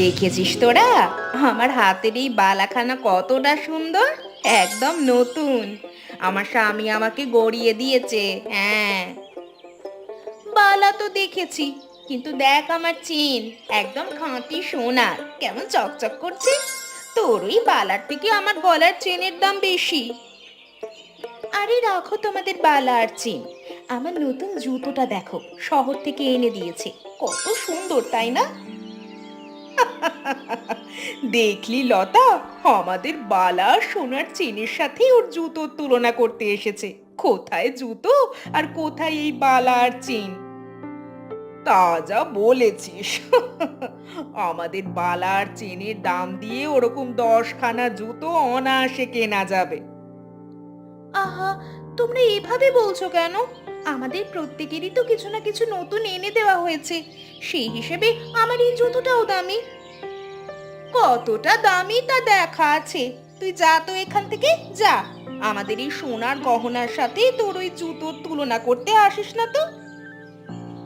দেখেছিস তোরা আমার হাতের এই বালাখানা কতটা সুন্দর, একদম নতুন। আমার স্বামী আমাকে গড়িয়ে দিয়েছে। হ্যাঁ, বালা তো দেখেছি, কিন্তু দেখ আমার চেন, একদম খাঁটি সোনার, কেমন চকচক করছে। তোর ওই বালার থেকে আমার গলার চেনের দাম বেশি। আরে রাখো তোমাদের বালা আর চেন, আমার নতুন জুতোটা দেখো, শহর থেকে এনে দিয়েছে। কত সুন্দর তাই না? দেখলি লতা, আমাদের বালা সোনার চেনের সাথে ওর জুতোর তুলনা করতে এসেছে। কোথায় জুতো আর কোথায় এই বালা আর চেন? তা যা বলেছিস। আমাদের বালা আর চেনের দাম দিয়ে ওরকম 10খানা জুতো অনায়াসে কেনা যাবে। আহা, তোমরা এভাবে বলছো কেন? আমাদের প্রত্যেকেরই তো কিছু না কিছু নতুন এনে দেওয়া হয়েছে, সেই হিসেবে আমার এই জুতোটাও দামি। কতটা দামি তা দেখা আছে। তুই যা তো এখান থেকে, যা। আমাদের এই সোনার গহনার সাথে তোর ওই জুতোর তুলনা করতে আসিস না তো।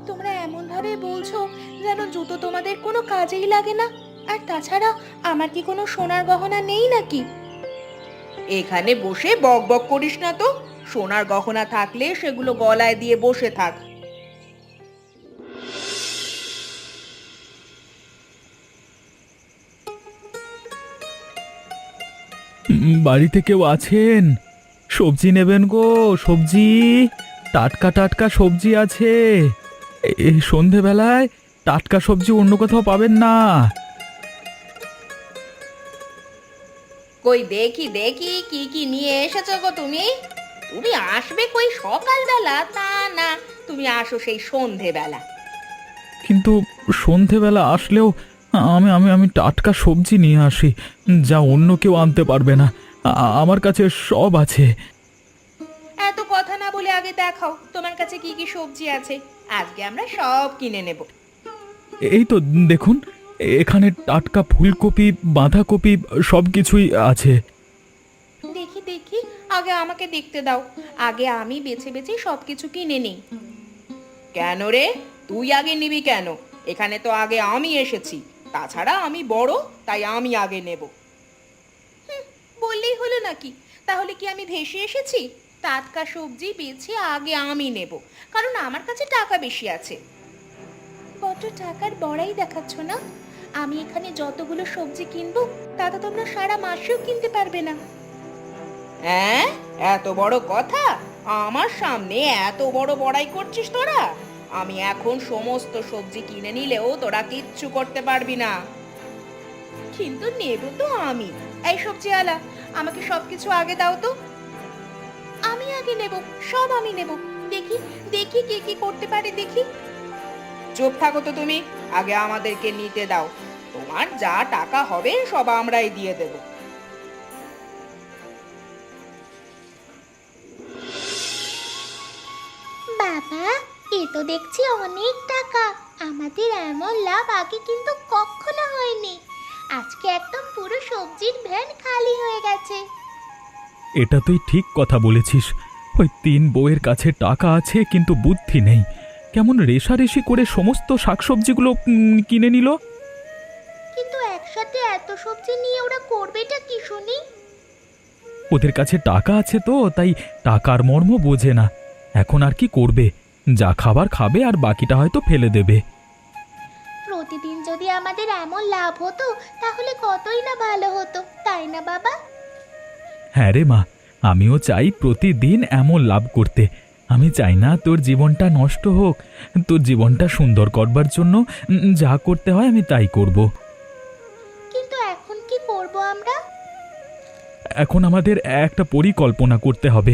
তোমরা এমন ভাবে বলছো যেন জুতো তোমাদের কোনো কাজেই লাগে না। আর তাছাড়া আমার কি কোনো সোনার গহনা নেই নাকি? এখানে বসে বক বক করিস না তো। সোনার গহনা থাকলে সেগুলো গলায় দিয়ে বসে থাক। বাড়িতে কেউ আছেন? সবজি নেবেন গো, সবজি। টাটকা টাটকা সবজি আছে। এই সন্ধেবেলায় টাটকা সবজি অন্য কোথাও পাবেন না। কই দেখি দেখি কি কি নিয়ে এসেছো গো তুমি। তুমি আসবে কই সকালবেলা, তা না, তুমি আসো সেই সন্ধেবেলা। কিন্তু সন্ধেবেলা আসলেও আমি আমি আমি টাটকা সবজি নিয়ে আসি, যা অন্য কেউ আনতে পারবে না। আমার কাছে সব আছে। এত কথা না বলে আগে দেখাও তোমার কাছে কি কি সবজি আছে। আজকে আমরা সব কিনে নেব। এই তো দেখুন, এখানে টাটকা ফুলকপি, বাঁধাকপি সব কিছুই আছে। দেখি দেখি, আগে আমাকে দেখতে দাও। আগে আমি বেছে বেছে সবকিছু কিনে নিই। কেন রে, তুই আগে নিবি কেন? এখানে তো আগে আমি এসেছি। তাছাড়া আমি বড়, তাই আমি আগে নেব। বললেই হলো নাকি? তাহলে কি আমি ভেসে এসেছি? টাটকা সবজি বেছে আগে আমি নেব, কারণ আমার কাছে টাকা বেশি আছে। বড্ড টাকার বড়াই দেখাচ্ছ না? আমি এখানে যতগুলো সবজি কিনবো তা তো তোমরা সারা মাসেও কিনতে পারবে না। হ্যাঁ, এত বড় কথা? আমার সামনে এত বড় বড়াই করছিস তোরা? আমি এখন সমস্ত সবজি কিনে নিলেও তোরা কিচ্ছু করতে পারবি না। কিন্তু নেব তো আমি। এই সবজিওয়ালা, আমাকে সবকিছু আগে দাও তো। আমি আগে নেব, সব আমি নেব। দেখি দেখি কে কি করতে পারে দেখি। চুপ থাকো তো তুমি, আগে আমাদেরকে নিতে দাও। তোমার যা টাকা হবে সব আমরাই দিয়ে দেব। বাবা, এ তো দেখছি অনেক টাকা। আমাদের এমন লাভ আগে কিন্তু কখনো হয়নি। আজকে একদম পুরো সবজির ভ্যান খালি হয়ে গেছে। এটা তুই ঠিক কথা বলেছিস। ওই তিন বউয়ের কাছে টাকা আছে কিন্তু বুদ্ধি নেই। কেমন রেষারেষি করে সমস্ত শাকসবজিগুলো কিনে নিল। কিন্তু একসাথে এত সবজি নিয়ে ওরা করবেটা কি শুনি? ওদের কাছে টাকা আছে তো, তাই টাকার মর্ম বোঝে না। এখন আর কি করবে, যা খাবার খাবে আর বাকিটা হয়তো ফেলে দেবে। প্রতিদিন যদি আমাদের এমন লাভ হতো তাহলে কতই না ভালো হতো, তাই না বাবা? হ্যাঁ রে মা, আমিও চাই প্রতিদিন এমন লাভ করতে। আমি চাই না তোর জীবনটা নষ্ট হোক। তোর জীবনটা সুন্দর করবার জন্য যা করতে হয় আমি তাই করব। কিন্তু এখন কি করব আমরা? এখন আমাদের একটা পরিকল্পনা করতে হবে।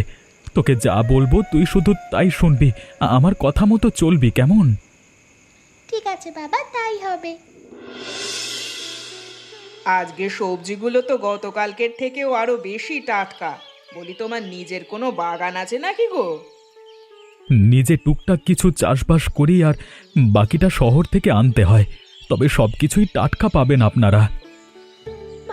তোকে যা বলবো তুই শুধু তাই শুনবি, আমার কথা মতো চলবি, কেমন? ঠিক আছে বাবা, তাই হবে। আজকে সবজিগুলো তো গতকালকের থেকেও আরো বেশি টাটকা। বলি, তোমার নিজের কোনো বাগান আছে নাকি গো? নিজে টুকটাক কিছু চাষবাস করি, আর বাকিটা শহর থেকে আনতে হয়। তবে সবকিছুই টাটকা পাবেন আপনারা।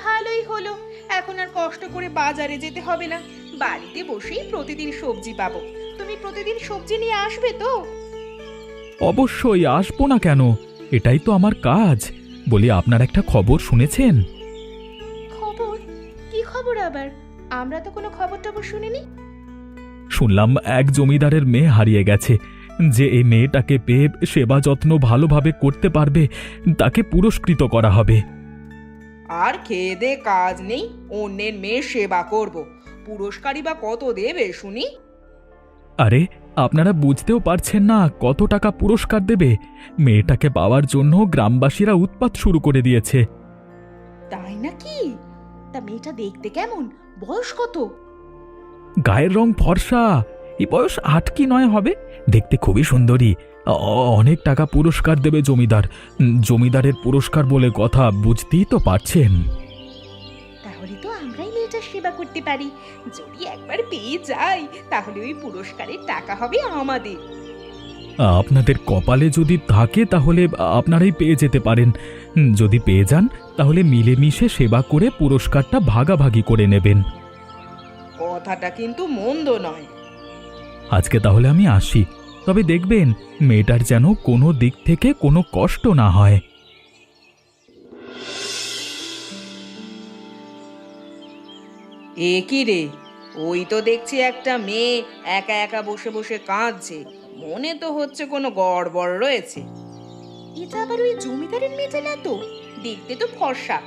ভালোই হলো, এখন আর কষ্ট করে বাজারে যেতে হবে না। বাড়িতে বসেই প্রতিদিন সবজি পাবো। তুমি প্রতিদিন সবজি নিয়ে আসবে তো? অবশ্যই আসবো না কেন, এটাই তো আমার কাজ। বলি আপনার একটা খবর শুনেছেন? খবর? কি খবর আবার? আমরা তো কোনো খবর টবর শুনিনি। শুনলাম এক জমিদারের মেয়ে হারিয়ে গেছে। যে এই মেয়েটাকে পেয়ে সেবা যত্ন ভালোভাবে করতে পারবে তাকে পুরস্কৃত করা হবে। আর খেয়ে দে কাজ নেই, অন্যের মেয়ে সেবা করব, পুরস্কারই বা কত দেবে শুনি? আরে আপনারা বুঝতেও পারছেন না কত টাকা পুরস্কার দেবে। মেয়েটাকে পাওয়ার জন্য গ্রামবাসীরা উৎপাত শুরু করে দিয়েছে। তাই নাকি? তা মেয়েটা দেখতে কেমন? বয়স কত? গায়ের রং ফর্সা, এই বয়স ৮ কি ৯ হবে। দেখতে খুবই সুন্দরী। অনেক টাকা পুরস্কার দেবে জমিদার। জমিদারের পুরস্কার বলে কথা, বুঝতেই তো পারছেন। তাহলে তো আমরাই মেয়েটার সেবা করতে পারি। যদি একবার পেয়ে যাই তাহলে ওই পুরস্কারের টাকা হবে আমাদের। আপনাদের কপালে যদি থাকে তাহলে আপনারাই পেয়ে যেতে পারেন। যদি পেয়ে যান তাহলে মিলেমিশে সেবা করে পুরস্কারটা ভাগাভাগি করে নেবেন। কথাটা কিন্তু মন্দ নয়। আজকে তাহলে আমি আসি, তবে দেখবেন মেয়েটার যেন কোনো দিক থেকে কোনো কষ্ট না হয়। এ কি রে, ওই তো দেখছি একটা মেয়ে একা একা বসে বসে কাঁদছে। মনে তো হচ্ছে কোনো গড়বড় রয়েছে। এটা আবার ওই জমিদারের মেয়েটা না তো? দেখতে তো ফর্সা,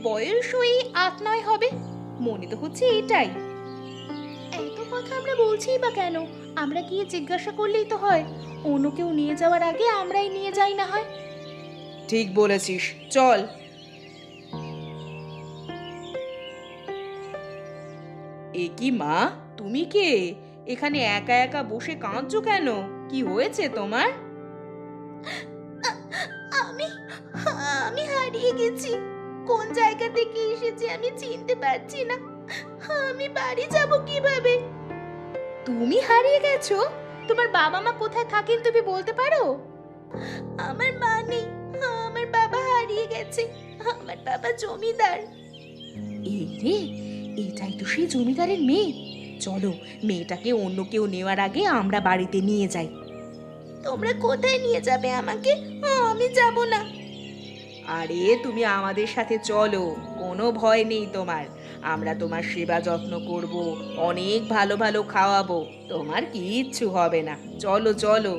বয়স ওই ৮-৯ হবে। মনে তো হচ্ছে এটাই। এত কথা আমরা বলছিই বা কেন? আমরা গিয়ে জিজ্ঞাসা করলেই তো হয়। অন্য কেউ নিয়ে যাওয়ার আগে আমরাই নিয়ে যাই না হয়। ঠিক বলেছিস, চল। এ কি মা, তুমি কে? এখানে একা একা বসে কাঁদছো কেন? কি হয়েছে তোমার? আমি আমি হারিয়ে গেছি। কোন জায়গা থেকে এসেছি আমি চিনতে পারছি না। আমি বাড়ি যাব কিভাবে? তুমি হারিয়ে গেছো? তোমার বাবা মা কোথায় থাকেন তুমি বলতে পারো? আমার মা নেই, আমার বাবা হারিয়ে গেছে। আমার বাবা জমিদার। এই রে, এটাই তো সেই জমিদারের মেয়ে। চলো, মেয়েটাকে অন্য কেউ নেওয়ার আগে আমরা বাড়িতে নিয়ে যাই। তোমরা কোথায় নিয়ে যাবে আমাকে? আমি যাব না। আরে তুমি আমাদের সাথে চলো, কোনো ভয় নেই তোমার। আমরা তোমার সেবা যত্ন করব, অনেক ভালো ভালো খাওয়াবো, তোমার কিচ্ছু হবে না। চলো চলো।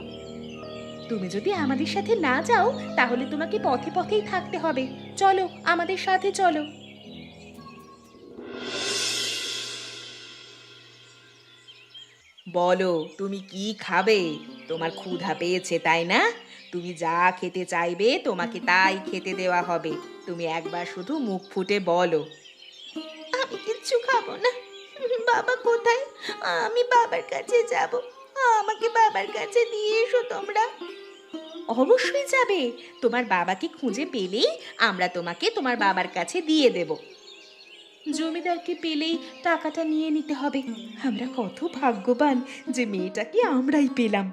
তুমি যদি আমাদের সাথে না যাও তাহলে তোমাকে পথে পথেই থাকতে হবে। চলো, আমাদের সাথে চলো। বলো, তুমি কি খাবে? তোমার ক্ষুধা পেয়েছে তাই না? তুমি যা খেতে চাইবে তোমাকে তাই খেতে দেওয়া হবে। তুমি একবার শুধু মুখ ফুটে বলো। আমি কিচ্ছু খাবো না। বাবা কোথায়? আমি বাবার কাছে যাব। আমাকে বাবার কাছে দিয়ে এসো তোমরা। অবশ্যই যাবে। তোমার বাবাকে খুঁজে পেলেই আমরা তোমাকে তোমার বাবার কাছে দিয়ে দেব। জমিদারকে পেলেই টাকাটা নিয়ে নিতে হবে। আমরা কত ভাগ্যবান যে মেয়েটাকে আমরাই পেলাম।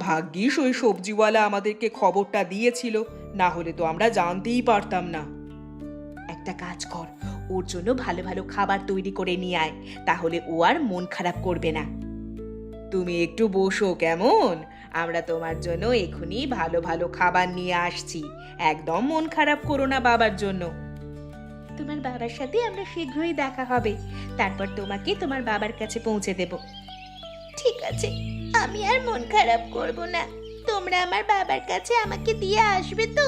ভাগ্যিস ওই সবজিওয়ালা আমাদেরকে খবরটা দিয়েছিল, না হলে তো আমরা জানতেই পারতাম না। একটা কাজ কর, ওর জন্য ভালো ভালো খাবার তৈরি করে নিয়ে আয়, তাহলে ও আর মন খারাপ করবে না। তুমি একটু বসো কেমন? আমরা তোমার জন্য এখনই ভালো ভালো খাবার নিয়ে আসছি। একদম মন খারাপ করো না বাবার জন্য। তোমার বাবার সাথে আমরা শীঘ্রই দেখা হবে, তারপর তোমাকে তোমার বাবার কাছে পৌঁছে দেব। ঠিক আছে, আমি আর মন খারাপ করব না। তোমরা আমার বাবার কাছে আমাকে দিয়ে আসবে তো?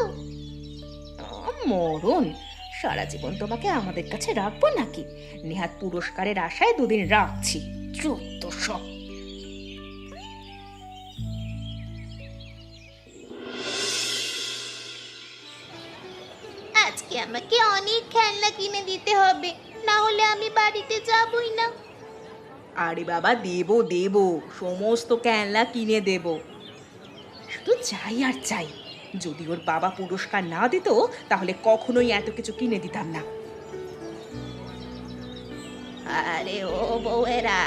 মরণ, সারা জীবন তোমাকে আমাদের কাছে রাখবো নাকি? নেহাত পুরস্কারের আশায় দুদিন রাখছি। যত সব। আজকে আমাকে অনেক খেলনা কিনে দিতে হবে, না হলে আমি বাড়িতে যাবই না। আরে বাবা, দেবো দেবো, সমস্ত খেলনা কিনে দেব। শুধু চাই আর চাই, যদি ওর বাবা পুরস্কার না দিত তাহলে কখনোই এত কিছু কিনে দিতাম না। আরে ও বউয়েরা,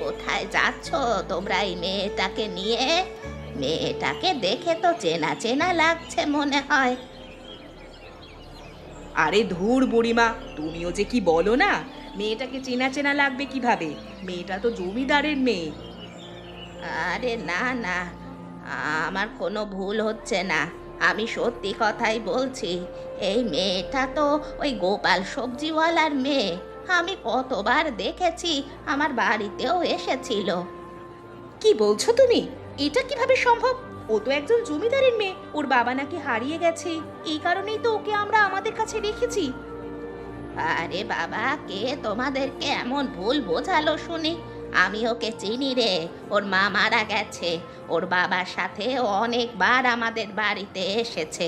কোথায় যাচ্ছ তোমরা এই মেয়েটাকে নিয়ে? মেয়েটাকে দেখে তো চেনা চেনা লাগছে মনে হয়। আরে ধুর বুড়িমা, তুমিও যে কি বলো না, মেয়েটাকে চেনা চেনা লাগবে কিভাবে? মেয়েটা তো জমিদারের মেয়ে। আরে না না, আমার কোনো ভুল হচ্ছে না। আমি সত্যি কথাই বলছি, এই মেয়েটা তো ওই গোপাল সবজিওয়ালার মেয়ে। আমি কতবার দেখেছি, আমার বাড়িতেও এসেছিল। কি বলছো তুমি? এটা কিভাবে সম্ভব? ও তো একজন জমিদারের মেয়ে, ওর বাবা নাকি হারিয়ে গেছে, এই কারণেই তো ওকে আমরা আমাদের কাছে রেখেছি। আরে বাবা, কে তোমাদেরকে এমন ভুল বোঝালো শুনি? আমি ওকে চিনি রে, ওর মা মারা গেছে। ওর বাবার সাথে ও অনেকবার আমাদের বাড়িতে এসেছে।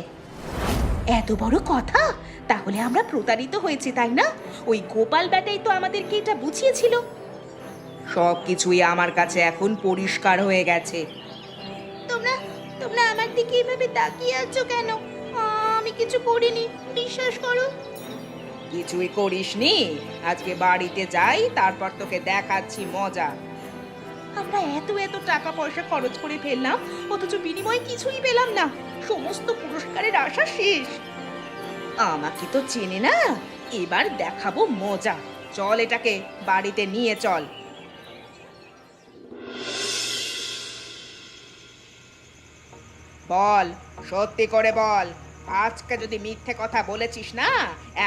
এত বড় কথা! তাহলে আমরা প্রতারিত হয়েছি, তাই না? ওই গোপাল বেটাই তো আমাদেরকে এটা বুঝিয়েছিল। সব কিছুই আমার কাছে এখন পরিষ্কার হয়ে গেছে। তোমরা তোমরা আমার দিকে এভাবে তাকিয়ে আছো কেন? আমি কিছু করিনি, বিশ্বাস করো। কিছুই করিসনি? আজকে বাড়িতে যাই, তারপর তোকে দেখাচ্ছি মজা। আমরা এত এত টাকা পয়সা খরচ করে ফেললাম, অথচ বিনিময়ে কিছুই পেলাম না। সমস্ত পুরস্কারের আশা শেষ। আমাকে তো চেনে না, এবার দেখাবো মজা। চল, এটাকে বাড়িতে নিয়ে চল। বল, সত্যি করে বল। আজকে যদি মিথ্যে কথা বলেছিস না,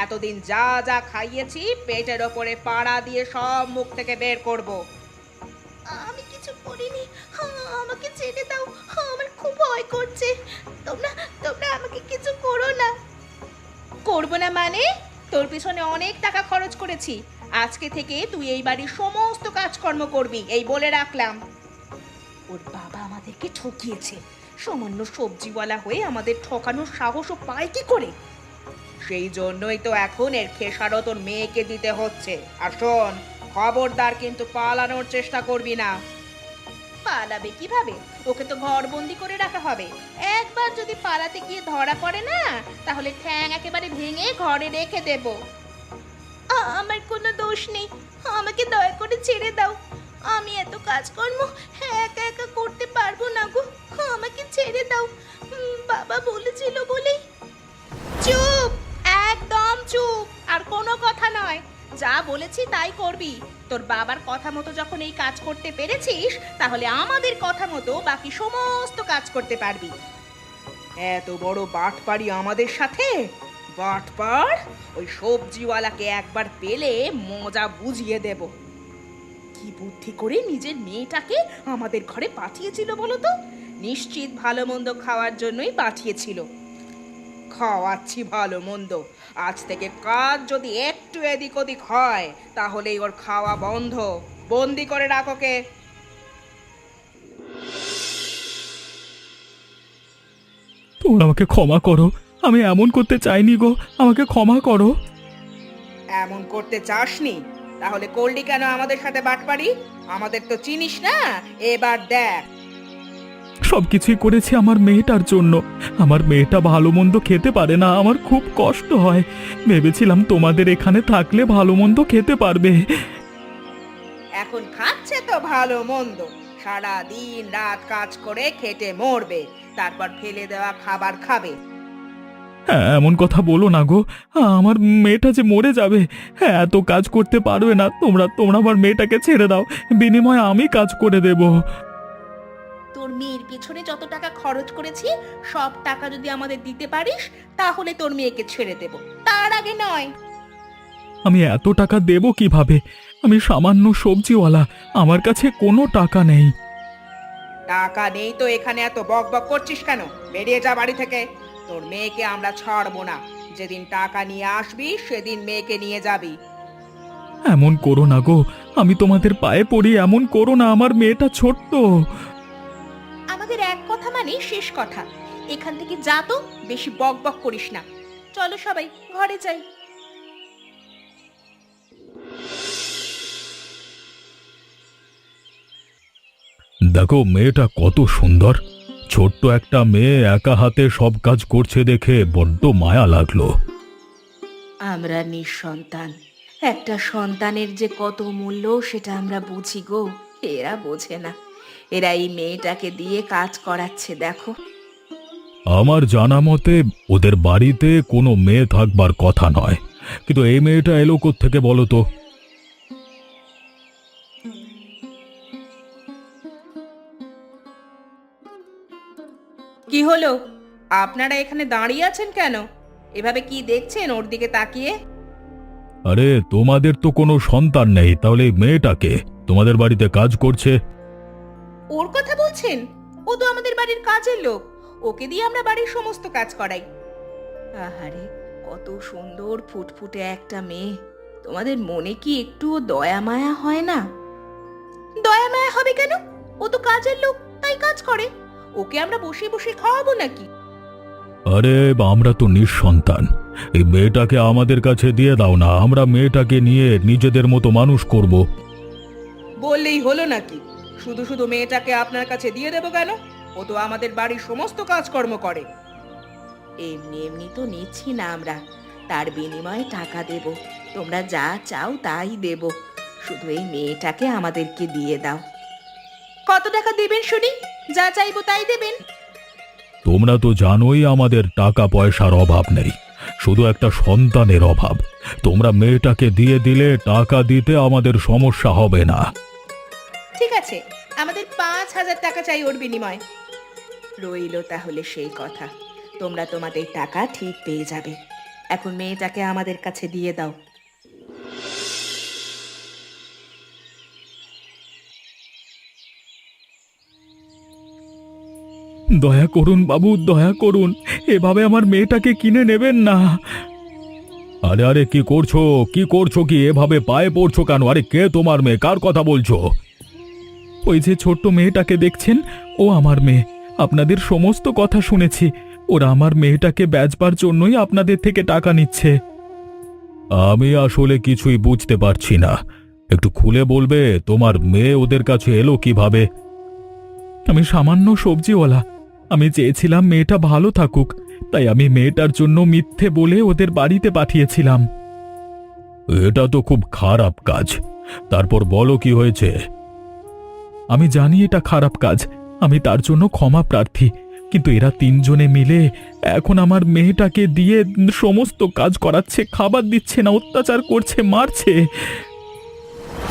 এতদিন যা যা খাইয়েছি পেটের ওপরে পাড়া দিয়ে সব মুখ থেকে বের করব। আমি কিছু করিনি, আমাকে ছেড়ে দাও। আমার খুব ভয় করছে। তোমরা তোমরা আমাকে কিছু করো না। করব না মানে? তোর পিছনে অনেক টাকা খরচ করেছি। আজকে থেকে তুই এই বাড়ির সমস্ত কাজকর্ম করবি, এই বলে রাখলাম। ওর বাবা আমাদেরকে ঠকিয়েছে, সামান্য সবজিওয়ালা হয়ে আমাদের ঠকানোর সাহসও পায় কি করে? সেই জন্যই তো এখন এর খেসারত তোর মেয়েকে দিতে হচ্ছে। আর শোন, খবরদার কিন্তু পালানোর চেষ্টা করবি না। পালাবে কিভাবে? ওকে তো ঘরবন্দি করে রাখা হবে। একবার যদি পালাতে গিয়ে ধরা পড়ে না, তাহলে ঠ্যাং একেবারে ভেঙে ঘরে রেখে দেব। আমার কোনো দোষ নেই, আমাকে দয়া করে ছেড়ে দাও। আমি এত কাজকর্ম একা একা করতে পারবো না গো, আমাকে ছেড়ে দাও। বাবা বলেছিল বলেই। চুপ! একদম চুপ! আর কোনো কথা নয়। যা বলেছি তাই করবি। তোর বাবার কথা মতো যখন এই কাজ করতে পেরেছিস, তাহলে আমাদের কথা মতো বাকি সমস্ত কাজ করতে পারবি। এত বড় বাটপাড়ি আমাদের সাথে! বাটপার! ওই সবজিওয়ালাকে একবার পেলে মজা বুঝিয়ে দেব। কি বুদ্ধি করে নিজের মেয়েটাকে আমাদের ঘরে পাঠিয়েছিল বলো তো? নিশ্চিত ভালো মন্দ খাওয়ার জন্যই পাঠিয়েছিল। খাওয়াচ্ছি ভালো মন্দ। আজ থেকে কাজ যদি একটু এদিক ওদিক হয়, তাহলেই ওর খাওয়া বন্ধ। বন্দি করে রাখোকে। তোমরা আমাকে ক্ষমা করো, আমি এমন করতে চাইনি গো, আমাকে ক্ষমা করো। এমন করতে চাসনি? তাহলে করলি কেন আমাদের সাথে বাটপারি? আমাদের তো চিনিস না। এবার দেখ। সবকিছুই করেছি আমার মেয়েটার জন্য। আমার মেয়েটা ভালো মন্দ খেতে পারে না, আমার খুব কষ্ট হয়। ভেবেছিলাম তোমাদের এখানে থাকলে ভালো মন্দ খেতে পারবে। এখন খাচ্ছে তো ভালো মন্দ, সারা দিন রাত কাজ করে খেটে মরবে, তারপর ফেলে দেওয়া খাবার খাবে। হ্যাঁ, এমন কথা বলো না গো, আমার মেয়েটা যে মরে যাবে। হ্যাঁ, এত কাজ করতে পারবে না, তোমরা তোমরা আমার মেয়েটাকে ছেড়ে দাও, বিনিময়ে আমি কাজ করে দেব। তোর মেয়ের পেছনে যত টাকা খরচ করেছি, সব টাকা যদি আমাদের দিতে পারিস, তাহলে তোর মেয়েকে ছেড়ে দেব, তার আগে নয়। আমি এত টাকা দেব কিভাবে? আমি সামান্য সবজিওয়ালা, আমার কাছে কোনো টাকা নেই। টাকা নেই তো এখানে এত বক বক করছিস কেন? বেরিয়ে যা বাড়ি থেকে। তোর মেয়েকে আমরা ছাড়বো না। যেদিন টাকা নিয়ে আসবি সেদিন মেয়েকে নিয়ে যাবি। এমন করো না গো, আমি তোমাদের পায়ে পড়ি, এমন করো না, আমার মেয়েটা ছোট্ট। আমাদের এক কথা মানে শেষ কথা। এখান থেকে যা তো, বেশি বক বক করিস না। চলো সবাই ঘরে যাই। দেখো মেয়েটা কত সুন্দর, ছোট্ট একটা মেয়ে একা হাতে সব কাজ করছে দেখে বড্ড মায়া লাগলো। আমরা নিঃসন্তান, একটা সন্তানের যে কত মূল্য সেটা আমরা বুঝি গো। এরা বোঝে না। এরা এই মেয়েটাকে দিয়ে কাজ করাচ্ছে দেখো। আমার জানা মতে ওদের বাড়িতে কোনো মেয়ে থাকবার কথা নয়, কিন্তু এই মেয়েটা এলো কোত্থেকে বলো তো? কি হলো? আপনারা এখানে দাঁড়িয়ে আছেন কেন? এভাবে কি দেখছেন ওর দিকে তাকিয়ে? আরে তোমাদের তো কোনো সন্তান নেই, তাহলে এই মেয়েটাকে তোমাদের বাড়িতে কাজ করছে? ওর কথা বলছেন? ও তো আমাদের বাড়ির কাজের লোক। ওকে দিয়ে আমরা বাড়ির সমস্ত কাজ করাই। আহারে, কত সুন্দর ফুটফুটে একটা মেয়ে। তোমাদের মনে কি একটুও দয়া মায়া হয় না? দয়া মায়া হবে কেন? ও তো কাজের লোক, তাই কাজ করে। ওকে আমরা বসে বসে খাওয়াবো নাকি? আরে আমরা তো নিঃসন্তান, এই মেয়েটাকে আমাদের কাছে দিয়ে দাও না, আমরা মেয়েটাকে নিয়ে নিজেদের মতো মানুষ করব। বললেই হলো নাকি? শুধু শুধু মেয়েটাকে আপনার কাছে দিয়ে দেবো কেন? ও তো আমাদের বাড়ির সমস্ত কাজকর্ম করে। এমনি এমনি তো নিচ্ছি না আমরা, তার বিনিময়ে টাকা দেব। তোমরা যা চাও তাই দেব। শুধু এই মেয়েটাকে আমাদেরকে দিয়ে দাও। কত টাকা দেবেন শুনি? যা চাইবো তাই দেবেন। তোমরা তো জানোই আমাদের টাকা পয়সার অভাব নেই, শুধু একটা সন্তানের অভাব। তোমরা মেয়েটাকে দিয়ে দিলে টাকা দিতে আমাদের সমস্যা হবে না। ঠিক আছে, আমাদের 5,000 টাকা চাই ওর বিনিময়ে। রইল তাহলে সেই কথা। তোমরা তোমাদের টাকা ঠিক পেয়ে যাবে। এখন মেয়েটাকে আমাদের কাছে দিয়ে দাও। দয়া করুন বাবু, দয়া করুন, এভাবে আমার মেয়েটাকে কিনে নেবেন না। আরে আরে কি করছো, কি করছো, কি এভাবে পায়ে পড়ছো কেন? আরে কে তোমার মেয়ে, কার কথা বলছো? ওই যে ছোট্ট মেয়েটাকে দেখছেন, ও আমার মেয়ে। আপনাদের সমস্ত কথা শুনেছি। ওরা আমার মেয়েটাকে বেচবার জন্যই আপনাদের থেকে টাকা নিচ্ছে। আমি আসলে কিছুই বুঝতে পারছি না, একটু খুলে বলবে তোমার মেয়ে ওদের কাছে এলো কিভাবে? আমি সামান্য সবজিওয়ালা। আমি চেয়েছিলাম মেয়েটা ভালো থাকুক, তাই আমি মেয়েটার জন্য মিথ্যে বলে ওদের বাড়িতে পাঠিয়েছিলাম। এটা তো খুব খারাপ কাজ। তারপর বলো কি হয়েছে? আমি জানি এটা খারাপ কাজ, আমি তার জন্য ক্ষমা প্রার্থী, কিন্তু এরা তিনজনে মিলে এখন আমার মেয়েটাকে দিয়ে সমস্ত কাজ করাচ্ছে, খাবার দিচ্ছে না, অত্যাচার করছে, মারছে।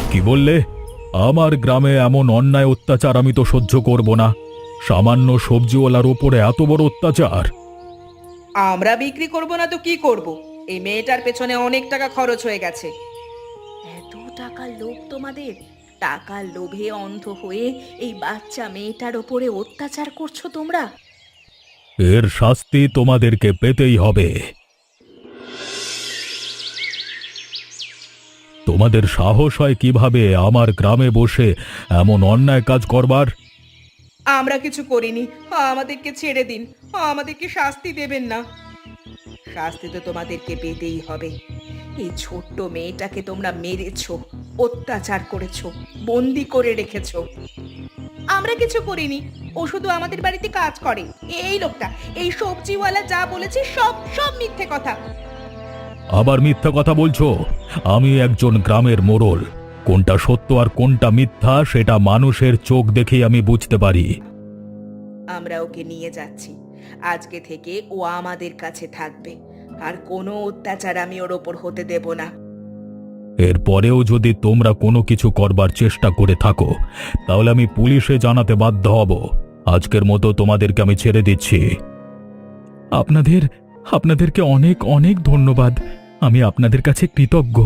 কি বললে? আমার গ্রামে এমন অন্যায় অত্যাচার আমি তো সহ্য করব না। সামান্য সবজিওয়ালার ওপরে এত বড় অত্যাচার! আমরা বিক্রি করব না তো কি করব? এই মেয়েটার পেছনে অনেক টাকা খরচ হয়ে গেছে। এত টাকার লোভ তোমাদের? টাকার লোভে অন্ধ হয়ে এই বাচ্চা মেয়েটার ওপরে অত্যাচার করছো তোমরা? এর শাস্তি তোমাদেরকে পেতেই হবে। তোমাদের সাহস হয় কিভাবে আমার গ্রামে বসে এমন অন্যায় কাজ করবার? আমরা কিছু করিনি, আমাদেরকে ছেড়ে দিন। আমাদেরকে শাস্তি দেবেন না। শাস্তি তো তোমাদেরকে পেতেই হবে। এই ছোট্ট মেয়েটাকে তোমরা মেরেছো, অত্যাচার করেছো, বন্দি করে রেখেছো। আমরা কিছু করিনি, ও শুধু আমাদের বাড়িতে কাজ করে। এই লোকটা, এই সবজিওয়ালা যা বলেছে সব সব মিথ্যে কথা। আবার মিথ্যা কথা বলছো? আমি একজন গ্রামের মোড়ল, কোনটা সত্য আর কোনটা মিথ্যা সেটা মানুষের চোখ দেখেই আমি বুঝতে পারি। আমরা ওকে নিয়ে যাচ্ছি। আজকে থেকে ও আমাদের কাছে থাকবে, আর কোনো অত্যাচার আমি ওর ওপর হতে দেব না। এরপরেও যদি তোমরা কোনো কিছু করবার চেষ্টা করে থাকো, তাহলে আমি পুলিশে জানাতে বাধ্য হব। আজকের মতো তোমাদেরকে আমি ছেড়ে দিচ্ছি। আপনাদেরকে অনেক অনেক ধন্যবাদ। আমি আপনাদের কাছে কৃতজ্ঞ।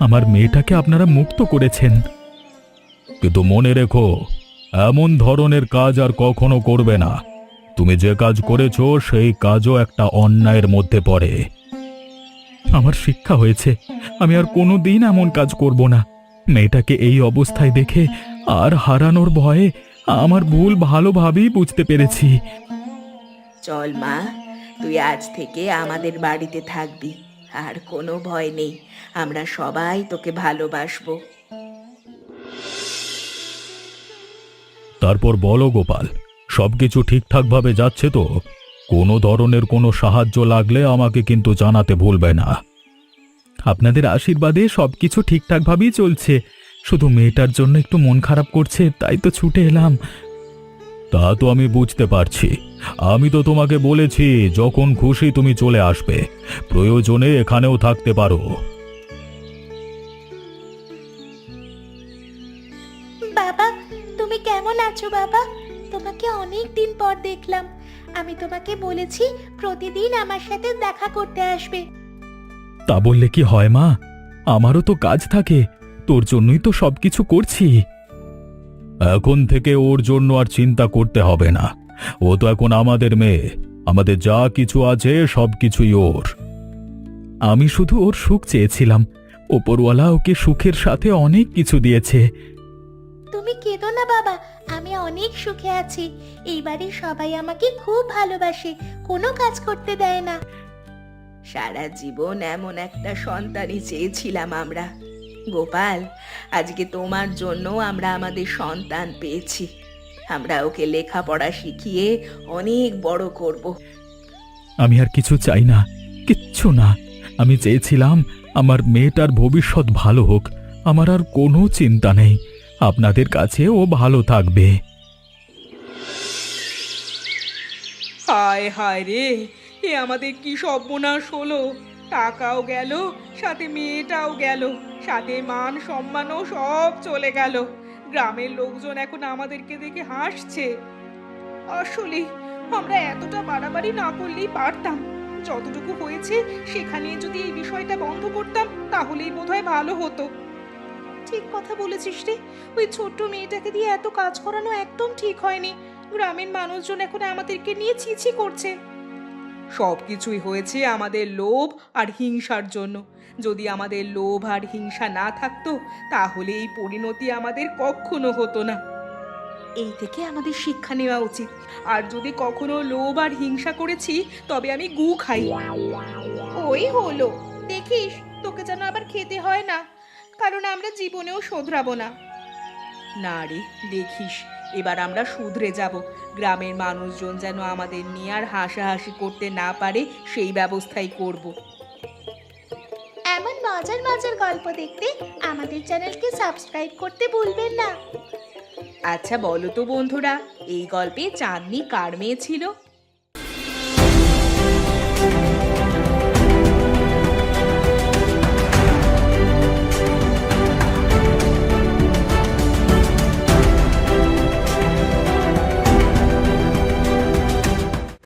আমার মেয়েটাকে আপনারা মুক্ত করেছেন। কিন্তু মনে রেখো, এমন ধরনের কাজ আর কখনো করবে না। তুমি যে কাজ করেছো সেই কাজও একটা অন্যায়ের মধ্যে পড়ে। আমার শিক্ষা হয়েছে, আমি আর কোনোদিন এমন কাজ করব না। মেয়েটাকে এই অবস্থায় দেখে আর হারানোর ভয়ে আমার ভুল ভালোভাবেই বুঝতে পেরেছি। চল মা, তুই আজ থেকে আমাদের বাড়িতে থাকবি। আর কোনো ভয় নেই, আমরা সবাই তোকে ভালোবাসবো। তারপর বলো গোপাল, সবকিছু ঠিকঠাকভাবে যাচ্ছে তো? কোনো ধরনের কোনো সাহায্য লাগলে আমাকে কিন্তু জানাতে ভুলবে না। আপনাদের আশীর্বাদে সবকিছু ঠিকঠাকভাবেই চলছে, শুধু মেয়েটার জন্য একটু মন খারাপ করছে, তাই তো ছুটে এলাম। তা তো আমি বুঝতে পারছি। আমি তো তোমাকে বলেছি যখন খুশি তুমি চলে আসবে, প্রয়োজনে এখানেও থাকতে পারো। বাবা, তুমি কেমন আছো বাবা? তোমাকে অনেক দিন পর দেখলাম। আমি তোমাকে বলেছি প্রতিদিন আমার সাথে দেখা করতে আসবে। তা বললে কি হয় মা? আমারও তো কাজ থাকে, তোর জন্যই তো সবকিছু করছি। এখন থেকে ওর জন্য আর চিন্তা করতে হবে না, ও তো এখন আমাদের মেয়ে, আমাদের যা কিছু আছে সবকিছুই ওর। আমি শুধু ওর সুখ চেয়েছিলাম, ওপরওয়ালা ওকে সুখের সাথে অনেক কিছু দিয়েছে। তুমি কেঁদো না বাবা, আমি অনেক সুখে আছি। এই বাড়ির সবাই আমাকে খুব ভালোবাসে, কোনো কাজ করতে দেয় না। সারা জীবন এমন একটা সন্তানই চেয়েছিলাম আমরা। গোপাল, আজকে তোমার জন্য আমরা আমাদের সন্তান পেয়েছি। আমরা ওকে লেখাপড়া শিখিয়ে অনেক বড় করব। আমি আর কিছু চাই না, কিচ্ছু না। আমি চেয়েছিলাম আমার মেয়েটার ভবিষ্যৎ ভালো হোক, আমার আর কোনো চিন্তা নেই। আপনাদের কাছে ও ভালো থাকবে। হায় হায় রে, এ আমাদের কি সর্বনাশ হলো! টাকাও গেল, সাথে মেয়েটাও গেল, সাথে মান সম্মানও সব চলে গেল। গ্রামের লোকজন এখন আমাদেরকে দেখে হাসছে। আসলে আমরা এতটা বাড়াবাড়ি না করলেই পারতাম। যতটুকু হয়েছে সেখানে যদি এই বিষয়টা বন্ধ করতাম তাহলেই বোধহয় ভালো হতো। ঠিক কথা বলেছিস রে, ওই ছোট্ট মেয়েটাকে দিয়ে এত কাজ করানো একদম ঠিক হয়নি। গ্রামের মানুষজন এখন আমাদেরকে নিয়ে ছিছি করছে। সবকিছুই হয়েছে আমাদের লোভ আর হিংসার জন্য। যদি আমাদের লোভ আর হিংসা না থাকতো তাহলে এই পরিণতি আমাদের কখনো হতো না। এই থেকে আমাদের শিক্ষা নেওয়া উচিত। আর যদি কখনো লোভ আর হিংসা করেছি তবে আমি গু খাই। ওই হলো, দেখিস তোকে যেন আবার খেতে হয় না, কারণ আমরা জীবনেও শোধরাবো না। না রে, দেখিস এবার আমরা শুধরে যাব। গ্রামের মানুষজন যেন আমাদের নিয়ে আর হাসাহাসি করতে না পারে সেই ব্যবস্থাই করব। এমন মজার মজার গল্প দেখতে আমাদের চ্যানেলকে সাবস্ক্রাইব করতে ভুলবেন না। আচ্ছা বলো তো বন্ধুরা, এই গল্পে চাঁদনি কার মেয়ে ছিল?